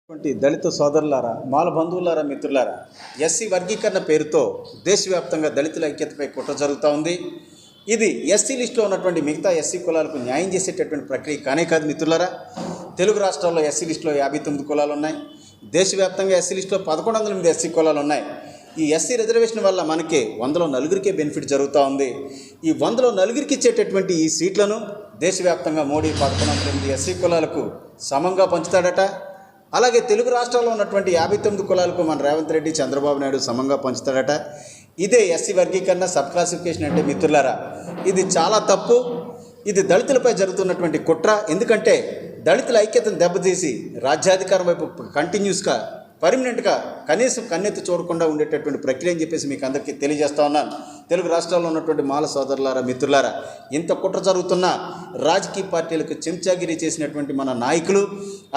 దళిత సోదరులారా, మాల బంధువులారా, మిత్రులారా, ఎస్సీ వర్గీకరణ పేరుతో దేశవ్యాప్తంగా దళితుల ఐక్యతపై కుట్ర జరుగుతూ ఉంది. ఇది ఎస్సీ లిస్టులో ఉన్నటువంటి మిగతా ఎస్సీ కులాలకు న్యాయం చేసేటటువంటి ప్రక్రియ కానే కాదు మిత్రులారా. తెలుగు రాష్ట్రాల్లో ఎస్సీ లిస్టులో 59 కులాలు ఉన్నాయి. దేశవ్యాప్తంగా ఎస్సీ లిస్టులో 1108 ఎస్సీ కులాలు ఉన్నాయి. ఈ ఎస్సీ రిజర్వేషన్ వల్ల మనకి 100లో నలుగురికే బెనిఫిట్ జరుగుతూ ఉంది. ఈ 100లో నలుగురికి ఇచ్చేటటువంటి ఈ సీట్లను దేశవ్యాప్తంగా మోడీ 1108 ఎస్సీ కులాలకు సమంగా పంచుతాడట. అలాగే తెలుగు రాష్ట్రాల్లో ఉన్నటువంటి 59 కులాలకు మన రేవంత్ రెడ్డి, చంద్రబాబు నాయుడు సమంగా పంచుతాడట. ఇదే ఎస్సీ వర్గీకరణ, సబ్ క్లాసిఫికేషన్ అంటే మిత్రులారా, ఇది చాలా తప్పు. ఇది దళితులపై జరుగుతున్నటువంటి కుట్ర. ఎందుకంటే దళితుల ఐక్యతను దెబ్బతీసి రాజ్యాధికారం వైపు కంటిన్యూస్గా పర్మనెంట్గా కనీసం కన్నెత్తి చూడకుండా ఉండేటటువంటి ప్రక్రియ అని చెప్పేసి మీకు అందరికీ తెలియజేస్తా ఉన్నాను. తెలుగు రాష్ట్రాల్లో ఉన్నటువంటి మాల సోదరులారా, మిత్రులారా, ఇంత కుట్ర జరుగుతున్న రాజకీయ పార్టీలకు చెంచాగిరి చేసినటువంటి మన నాయకులు,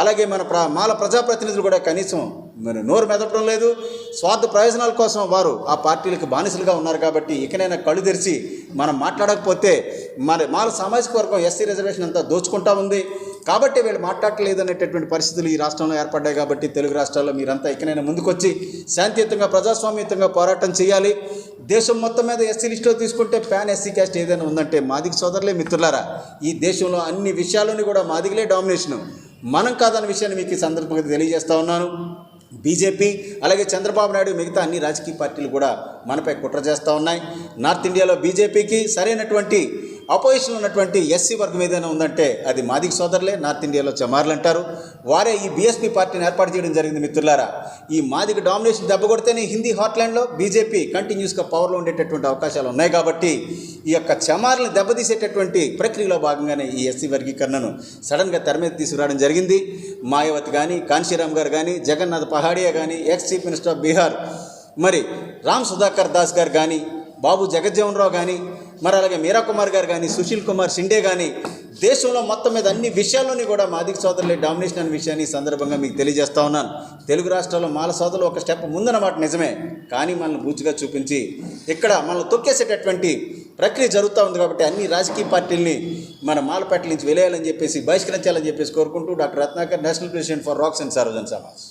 అలాగే మన మాల ప్రజాప్రతినిధులు కూడా కనీసం నోరు మెదపడం లేదు. స్వార్థ ప్రయోజనాల కోసం వారు ఆ పార్టీలకు బానిసలుగా ఉన్నారు. కాబట్టి ఇకనైనా కళ్ళు తెరిచి మనం మాట్లాడకపోతే మన మాల సామాజిక వర్గం ఎస్సీ రిజర్వేషన్ అంతా దోచుకుంటా ఉంది. కాబట్టి వీళ్ళు మాట్లాడలేదు అనేటటువంటి పరిస్థితులు ఈ రాష్ట్రంలో ఏర్పడ్డాయి. కాబట్టి తెలుగు రాష్ట్రాల్లో మీరంతా ఇకనైనా ముందుకొచ్చి శాంతియుతంగా, ప్రజాస్వామ్యయుతంగా పోరాటం చేయాలి. దేశం మొత్తం మీద ఎస్సీ లిస్టులో తీసుకుంటే పాన్ ఎస్సీ క్యాస్ట్ ఏదైనా ఉందంటే మాదిగ సోదరులే మిత్రులారా. ఈ దేశంలో అన్ని విషయాల్లోని కూడా మాదిగలే డామినేషను, మనం కాదన్న విషయాన్ని మీకు ఈ సందర్భంగా తెలియజేస్తా ఉన్నాను. బీజేపీ అలాగే చంద్రబాబు నాయుడు, మిగతా అన్ని రాజకీయ పార్టీలు కూడా మనపై కుట్ర చేస్తూ ఉన్నాయి. నార్త్ ఇండియాలో బీజేపీకి సరైనటువంటి అపోజిషన్ ఉన్నటువంటి ఎస్సీ వర్గం ఏదైనా ఉందంటే అది మాదిగ సోదరులే. నార్త్ ఇండియాలో చమార్లు అంటారు. వారే ఈ బీఎస్పీ పార్టీని ఏర్పాటు చేయడం జరిగింది మిత్రులారా. ఈ మాదిగ డామినేషన్ దెబ్బ కొడితేనే హిందీ హార్ట్లాండ్లో బీజేపీ కంటిన్యూస్గా పవర్లో ఉండేటటువంటి అవకాశాలు ఉన్నాయి. కాబట్టి ఈ యొక్క చమార్లను దెబ్బతీసేటటువంటి ప్రక్రియలో భాగంగానే ఈ ఎస్సీ వర్గీకరణను సడన్గా తెర మీద తీసుకురావడం జరిగింది. మాయావతి కానీ, కాన్షీరామ్ గారు కానీ, జగన్నాథ్ పహాడియా కానీ, ex chief minister of Bihar మరి రామ్ సుధాకర్ దాస్ గారు కానీ, బాబు జగజ్జీవన్ రావు కానీ, మరి అలాగే మీరా కుమార్ గారు కానీ, సుశీల్ కుమార్ షిండే కానీ, దేశంలో మొత్తం మీద అన్ని విషయాల్లోని కూడా మాదిగ సోదరులే డామినేషన్ అనే విషయాన్ని ఈ సందర్భంగా మీకు తెలియజేస్తా ఉన్నాను. తెలుగు రాష్ట్రాల్లో మాల సోదరులు ఒక స్టెప్ ముందన్నమాట నిజమే, కానీ మనల్ని బూచిగా చూపించి ఇక్కడ మనల్ని తొక్కేసేటటువంటి ప్రక్రియ జరుగుతూ ఉంది. కాబట్టి అన్ని రాజకీయ పార్టీలని మన మాలపేటల నుంచి వెలేయాలని చెప్పేసి, బహిష్కరించాలని చెప్పేసి కోరుకుంటూ doctor Ratnakar, national president for Rocks and Sarvajan Samaj.